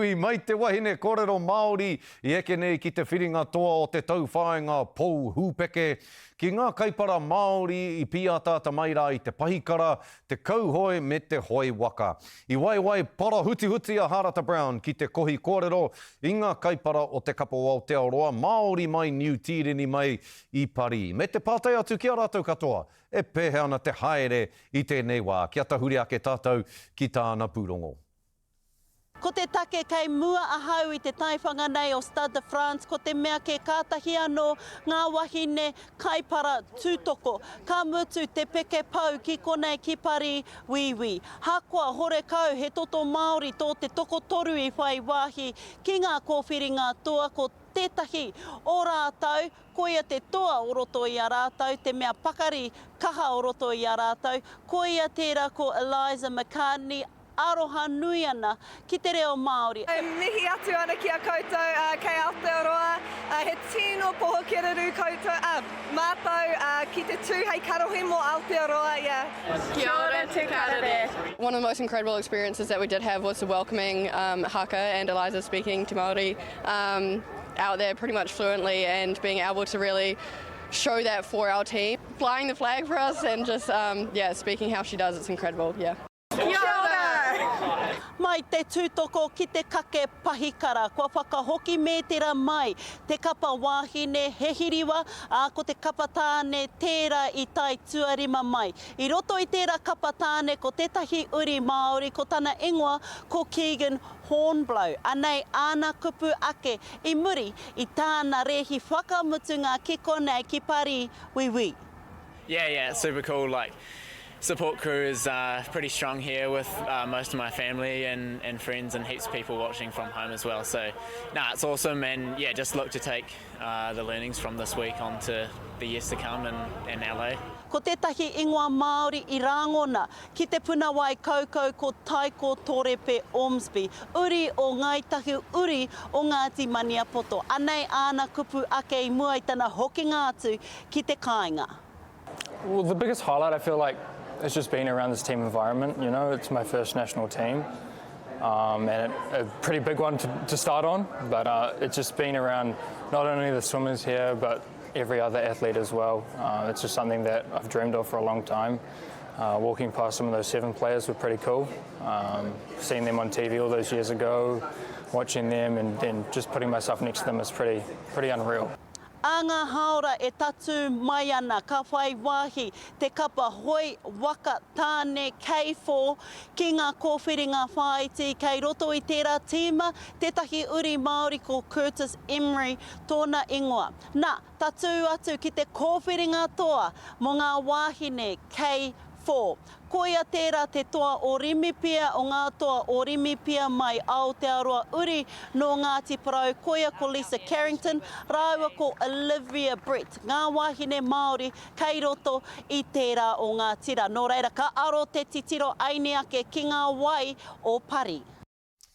Mai te wahine kōrero Māori I eke nei ki te whiringa toa o te tauwhāinga pou hūpeke ki ngā kaipara Māori I pia tāta maira I te pahikara, te kauhoi me te hoi waka. I waiwai para huti a Harata Brown ki te kohi kōrero I ngā kaipara o te kapa o Aotearoa, Māori mai Niu Tīrini mai I Parī. Me te pātai atu ki a rātou katoa, e pēhe ana te haere I tēnei wā. Kia tahuri ake tātou ki tāna pūrongo. Ko te take kei mua ahau I te taiwhanga nei o Stade de France, ko te mea ke kātahi anō ngā wahine kaipara tūtoko. Ka mutu te peke pau ki konei ki Parī wiwi. Hakua hore kau he toto Māori tō te toko toru I whai wāhi ki ngā kōwhiringa toa ko tētahi o rātou, ko ia te toa o roto I a rātou, te mea pakari kaha o roto I a rātou, ko ia tērā ko Eliza McCartney, aroha nui ana ki te reo Māori. Mihi atu ana ki a koutou kei Aotearoa, he tino poho kereru koutou, mātou ki te tū hei karohi mō Aotearoa, Kia ora te karere. One of the most incredible experiences that we did have was the welcoming Haka and Eliza speaking to Māori out there pretty much fluently and being able to really show that for our team. Flying the flag for us and just speaking how she does, it's incredible, Kia ora. Mai te tūtoko ki te kake pahikara, kua whakahoki mētera mai, te kapa wāhine he hiriwa, ko te kapa tāne tērā I tai tuarima mai. I roto I tērā kapa tāne ko tētahi uri Māori, ko tana ingoa, ko Keegan Hornblow. Anei ana kupu ake I muri I tāna rehi whakamutunga ki konei ki Parī wiwi. Yeah, it's super cool. Support crew is pretty strong here with most of my family and friends and heaps of people watching from home as well. So, it's awesome and just look to take the learnings from this week on to the years to come in LA. Ko tētahi ingoa Māori I rāngona ki te punawai kaukau ko Taiko Torepe Ormsby, uri o Ngaitahu uri o Ngāti Maniapoto. Anei ana kupu ake I mua I tana hokinga atu ki te kāinga. Well, the biggest highlight I feel like it's just been around this team environment, you know, it's my first national team and a pretty big one to start on, but it's just been around not only the swimmers here, but every other athlete as well. It's just something that I've dreamed of for a long time. Walking past some of those 7 players were pretty cool. Seeing them on TV all those years ago, watching them and then just putting myself next to them is pretty unreal. A ngā haora e tatu mai ana ka whai wāhi te kapa hoi waka tāne kei fō ki ngā kōwhiringa whaiti kei roto I tērā tīma tētahi uri Māori ko Curtis Emery tōna ingoa. Nā, tatu atu ki te kōwhiringa toa mo ngā wāhine kei fō. Ko ia tērā te toa o Rimipia o ngā toa o Rimipia mai Aotearoa uri no Ngāti Parau, ko ia ko Lisa Carrington, rāua ko Olivia Brett, ngā wāhine Māori kei roto I tērā o ngā tira. Nō reira, ka aro te titiro aine ake ki ngā wai o Parī.